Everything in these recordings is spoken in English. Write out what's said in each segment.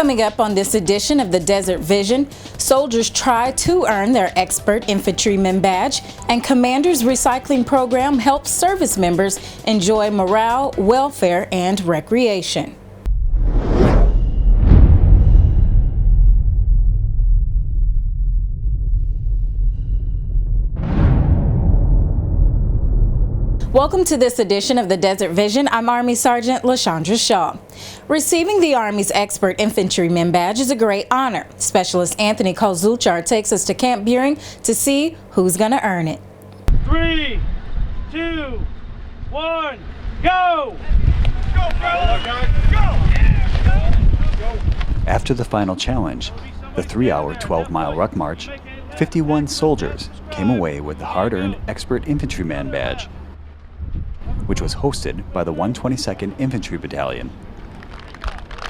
Coming up on this edition of the Desert Vision, soldiers try to earn their Expert Infantryman Badge, and Commander's Recycling Program helps service members enjoy morale, welfare, and recreation. Welcome to this edition of the Desert Vision. I'm Army Sergeant LaShondra Shaw. Receiving the Army's Expert Infantryman Badge is a great honor. Specialist Anthony Kozulchar takes us to Camp Buring to see who's going to earn it. 3, 2, 1, go! Go, brother! Go! After the final challenge, the 3-hour 12-mile ruck march, 51 soldiers came away with the hard-earned Expert Infantryman Badge, which was hosted by the 122nd Infantry Battalion.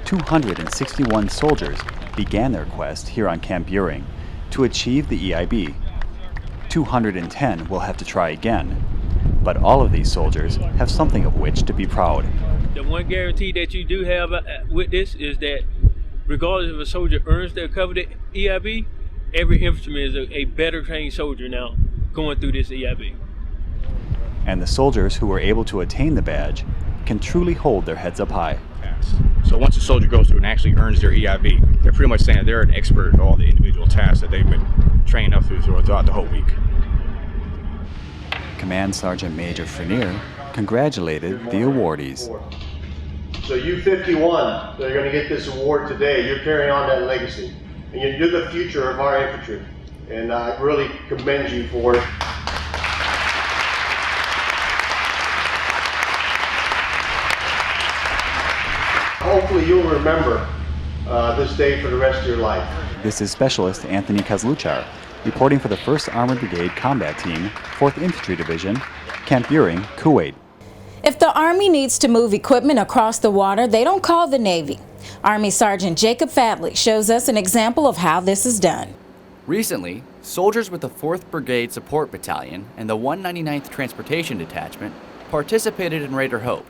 261 soldiers began their quest here on Camp Buring to achieve the EIB. 210 will have to try again, but all of these soldiers have something of which to be proud. The one guarantee that you do have with this is that regardless if a soldier earns their coveted EIB, every infantryman is a better trained soldier now going through this EIB. And the soldiers who were able to attain the badge can truly hold their heads up high. So once a soldier goes through and actually earns their EIB, they're pretty much saying they're an expert at all the individual tasks that they've been trained up throughout the whole week. Command Sergeant Major Frenier congratulated the awardees. So you 51, they're going to get this award today. You're carrying on that legacy. And you're the future of our infantry. And I really commend you for it. Hopefully you'll remember this day for the rest of your life. This is Specialist Anthony Kozulchar, reporting for the 1st Armored Brigade Combat Team, 4th Infantry Division, Camp Buring, Kuwait. If the Army needs to move equipment across the water, they don't call the Navy. Army Sergeant Jacob Fadley shows us an example of how this is done. Recently, soldiers with the 4th Brigade Support Battalion and the 199th Transportation Detachment participated in Raider Hope,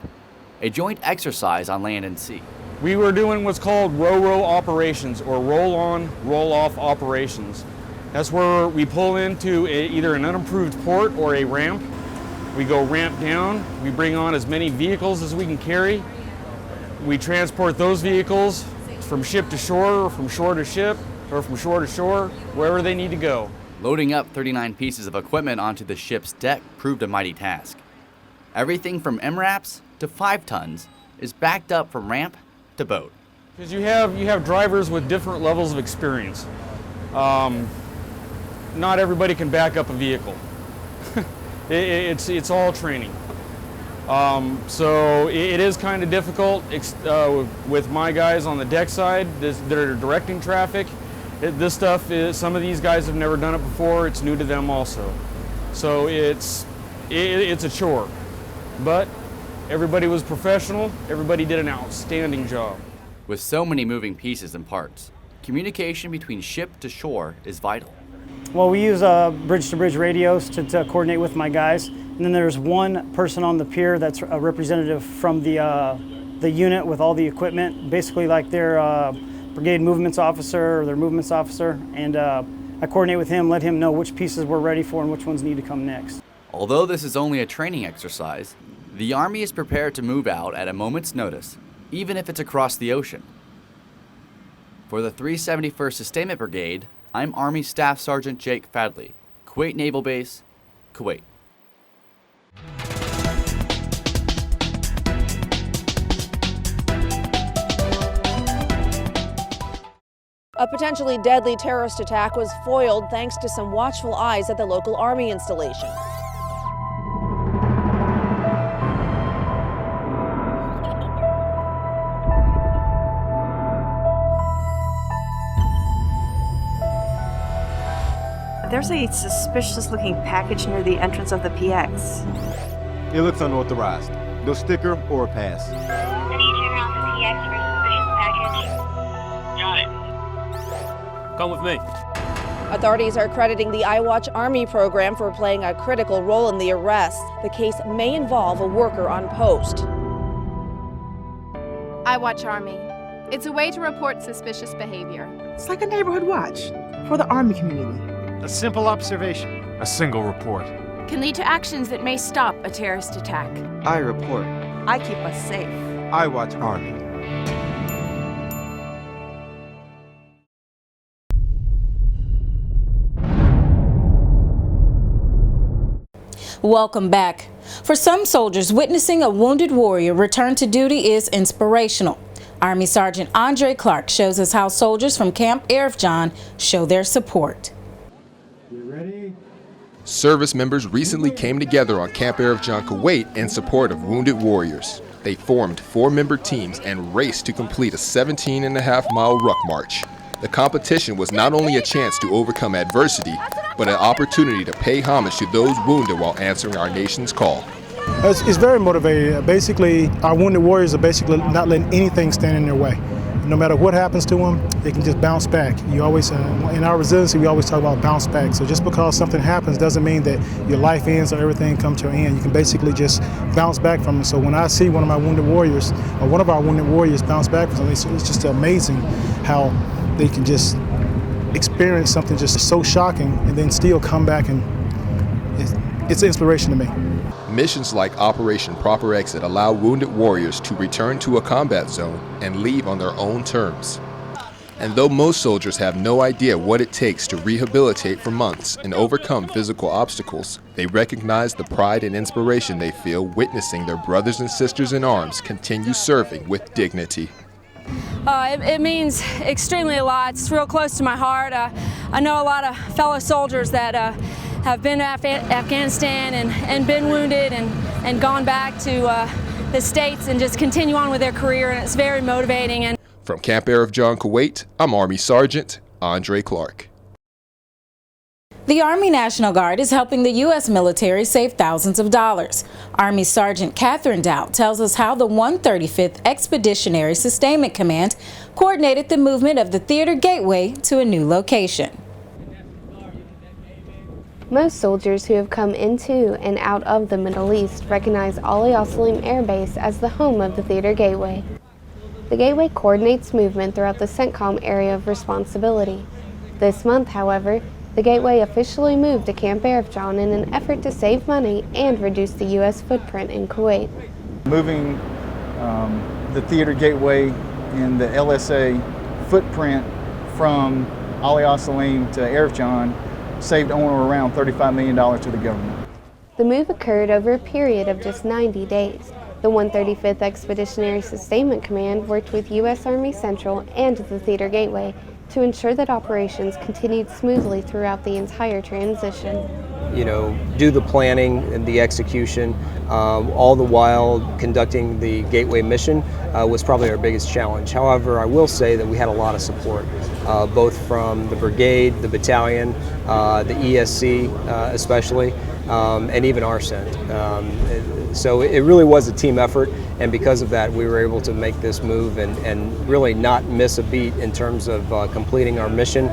a joint exercise on land and sea. We were doing what's called row-row operations, or roll-on, roll-off operations. That's where we pull into either an unimproved port or a ramp. We go ramp down, we bring on as many vehicles as we can carry. We transport those vehicles from ship to shore, or from shore to ship, or from shore to shore, wherever they need to go. Loading up 39 pieces of equipment onto the ship's deck proved a mighty task. Everything from MRAPs to 5 tons is backed up from ramp to boat. Because you have drivers with different levels of experience. Not everybody can back up a vehicle. It's all training. So it is kind of difficult with my guys on the deck side that are directing traffic. This stuff is, some of these guys have never done it before. It's new to them also. So it's a chore, but everybody was professional. Everybody did an outstanding job. With so many moving pieces and parts, communication between ship to shore is vital. Well, we use bridge-to-bridge radios to coordinate with my guys. And then there's one person on the pier that's a representative from the unit with all the equipment, basically like their brigade movements officer or their movements officer. And I coordinate with him, let him know which pieces we're ready for and which ones need to come next. Although this is only a training exercise, the Army is prepared to move out at a moment's notice, even if it's across the ocean. For the 371st Sustainment Brigade, I'm Army Staff Sergeant Jake Fadley, Kuwait Naval Base, Kuwait. A potentially deadly terrorist attack was foiled thanks to some watchful eyes at the local Army installation. There's a suspicious-looking package near the entrance of the PX. It looks unauthorized. No sticker or a pass. I need you around the PX for a suspicious package. Got it. Come with me. Authorities are crediting the iWatch Army program for playing a critical role in the arrest. The case may involve a worker on post. iWatch Army. It's a way to report suspicious behavior. It's like a neighborhood watch for the Army community. A simple observation. A single report. Can lead to actions that may stop a terrorist attack. I report. I keep us safe. I watch Army. Welcome back. For some soldiers, witnessing a wounded warrior return to duty is inspirational. Army Sergeant Andre Clark shows us how soldiers from Camp Arifjan show their support. You ready? Service members recently came together on Camp Arifjan, Kuwait in support of wounded warriors. They formed 4-member teams and raced to complete a 17.5-mile ruck march. The competition was not only a chance to overcome adversity, but an opportunity to pay homage to those wounded while answering our nation's call. It's very motivating. Basically, our wounded warriors are basically not letting anything stand in their way. No matter what happens to them, they can just bounce back. You always, in our resiliency, we always talk about bounce back. So just because something happens doesn't mean that your life ends or everything comes to an end. You can basically just bounce back from it. So when I see one of my wounded warriors, or one of our wounded warriors bounce back from something, it's just amazing how they can just experience something just so shocking and then still come back, and it's an inspiration to me. Missions like Operation Proper Exit allow wounded warriors to return to a combat zone and leave on their own terms. And though most soldiers have no idea what it takes to rehabilitate for months and overcome physical obstacles, they recognize the pride and inspiration they feel witnessing their brothers and sisters in arms continue serving with dignity. It means extremely a lot. It's real close to my heart. I know a lot of fellow soldiers that have been to Afghanistan and been wounded and gone back to the States and just continue on with their career, and it's very motivating. And from Camp Arifjan, Kuwait, I'm Army Sergeant Andre Clark. The Army National Guard is helping the U.S. military save thousands of dollars. Army Sergeant Catherine Dowd tells us how the 135th Expeditionary Sustainment Command coordinated the movement of the Theater Gateway to a new location. Most soldiers who have come into and out of the Middle East recognize Ali Al-Salim Air Base as the home of the Theater Gateway. The Gateway coordinates movement throughout the CENTCOM area of responsibility. This month, however, the Gateway officially moved to Camp Arifjan in an effort to save money and reduce the U.S. footprint in Kuwait. Moving the Theater Gateway and the LSA footprint from Ali Al-Salim to Arifjan saved on or around $35 million to the government. The move occurred over a period of just 90 days. The 135th Expeditionary Sustainment Command worked with U.S. Army Central and the Theater Gateway to ensure that operations continued smoothly throughout the entire transition. Do the planning and the execution, all the while conducting the Gateway mission was probably our biggest challenge. However, I will say that we had a lot of support, both from the brigade, the battalion, the ESC especially, and even ARCENT. So it really was a team effort, and because of that we were able to make this move and really not miss a beat in terms of completing our mission.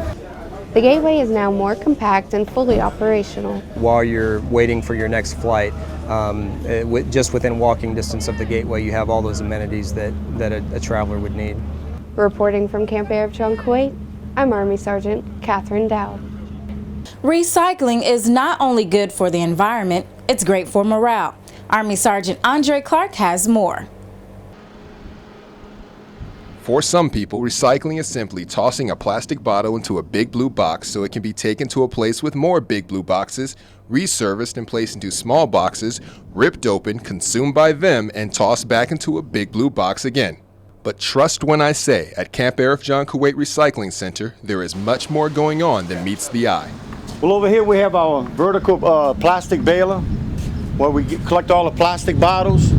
The Gateway is now more compact and fully operational. While you're waiting for your next flight, just within walking distance of the Gateway, you have all those amenities that a traveler would need. Reporting from Camp Arifjan, Kuwait, I'm Army Sergeant Catherine Dowd. Recycling is not only good for the environment, it's great for morale. Army Sergeant Andre Clark has more. For some people, recycling is simply tossing a plastic bottle into a big blue box so it can be taken to a place with more big blue boxes, resurfaced and placed into small boxes, ripped open, consumed by them, and tossed back into a big blue box again. But trust when I say, at Camp Arifjan Kuwait Recycling Center, there is much more going on than meets the eye. Well, over here we have our vertical plastic baler, where we collect all the plastic bottles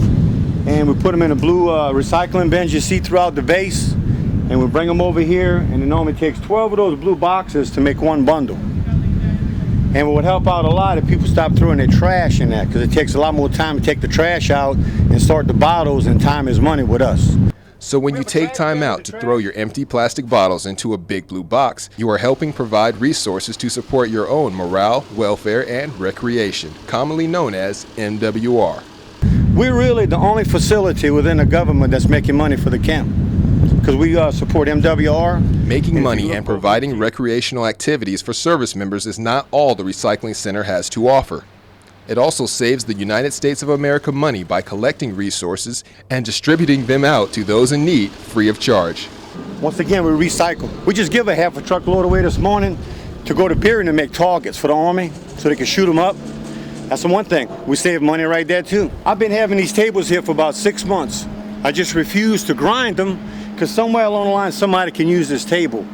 and we put them in a blue recycling bins you see throughout the base, and we bring them over here, and it normally takes 12 of those blue boxes to make one bundle. And it would help out a lot if people stop throwing their trash in that, because it takes a lot more time to take the trash out and sort the bottles, and time is money with us. So when you take time out to throw your empty plastic bottles into a big blue box, you are helping provide resources to support your own morale, welfare, and recreation, commonly known as MWR. We're really the only facility within the government that's making money for the camp. because we support MWR. Making money and providing recreational activities for service members is not all the recycling center has to offer. It also saves the United States of America money by collecting resources and distributing them out to those in need free of charge. Once again, we recycle. We just give a half a truckload away this morning to go to Peering to make targets for the Army so they can shoot them up. That's the one thing. We save money right there too. I've been having these tables here for about 6 months. I just refuse to grind them because somewhere along the line somebody can use this table.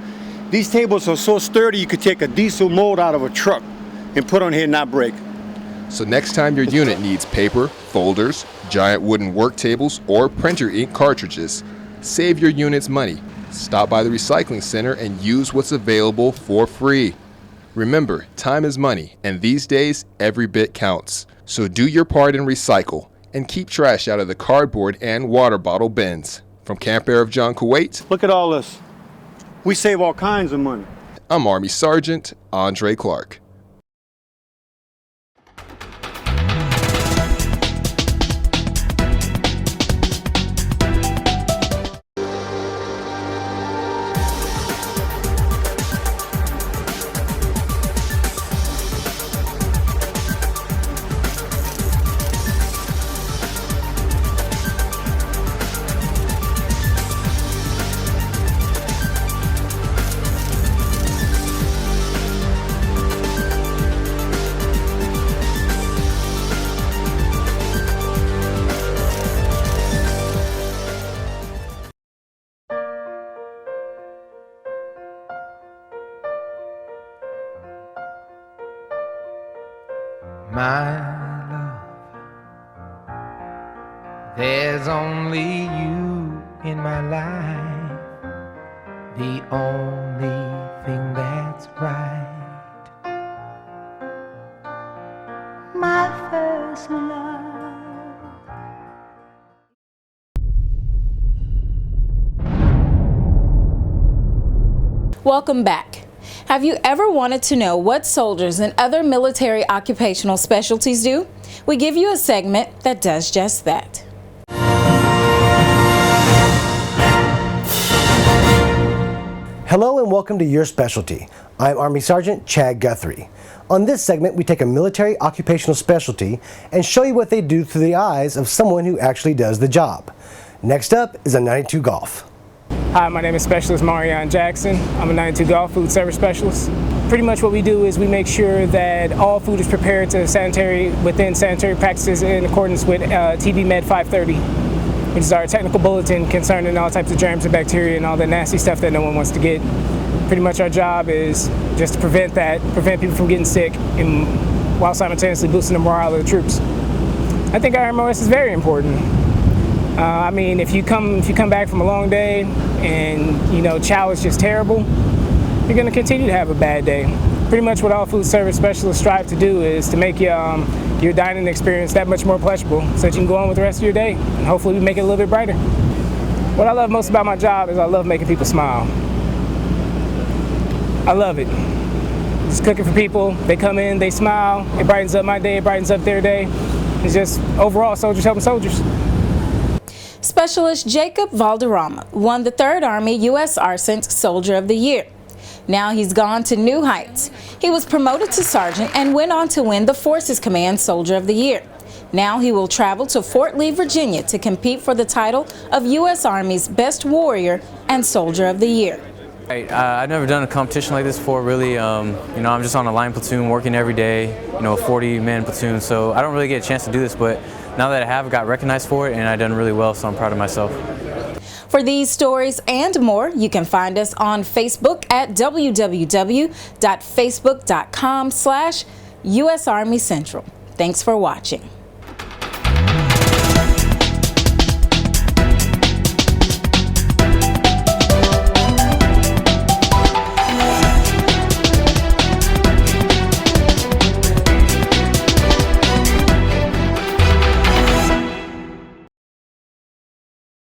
These tables are so sturdy you could take a diesel mold out of a truck and put on here and not break. So next time your unit needs paper, folders, giant wooden work tables, or printer ink cartridges, save your unit's money. Stop by the recycling center and use what's available for free. Remember, time is money, and these days, every bit counts. So do your part and recycle, and keep trash out of the cardboard and water bottle bins. From Camp Air of John, Kuwait. Look at all this. We save all kinds of money. I'm Army Sergeant Andre Clark. My love, there's only you in my life, the only thing that's right. My first love. Welcome back. Have you ever wanted to know what soldiers and other military occupational specialties do? We give you a segment that does just that. Hello and welcome to Your Specialty. I'm Army Sergeant Chad Guthrie. On this segment, we take a military occupational specialty and show you what they do through the eyes of someone who actually does the job. Next up is a 92 Golf. Hi, my name is Specialist Marion Jackson. I'm a 92 Golf food service specialist. Pretty much what we do is we make sure that all food is prepared to within sanitary practices in accordance with TB Med 530, which is our technical bulletin concerning all types of germs and bacteria and all the nasty stuff that no one wants to get. Pretty much our job is just to prevent people from getting sick, and while simultaneously boosting the morale of the troops. I think our MOS is very important. I mean, if you come back from a long day and chow is just terrible, you're going to continue to have a bad day. Pretty much what all food service specialists strive to do is to make your dining experience that much more pleasurable so that you can go on with the rest of your day and hopefully we make it a little bit brighter. What I love most about my job is I love making people smile. I love it. Just cooking for people, they come in, they smile, it brightens up my day, it brightens up their day. It's just overall soldiers helping soldiers. Specialist Jacob Valderrama won the 3rd Army U.S. Arsenal Soldier of the Year. Now he's gone to new heights. He was promoted to sergeant and went on to win the Forces Command Soldier of the Year. Now he will travel to Fort Lee, Virginia to compete for the title of U.S. Army's Best Warrior and Soldier of the Year. I've never done a competition like this before, really. I'm just on a line platoon working every day, a 40-man platoon, so I don't really get a chance to do this, but now that I have, got recognized for it, and I've done really well, so I'm proud of myself. For these stories and more, you can find us on Facebook at www.facebook.com/US Army Central. Thanks for watching.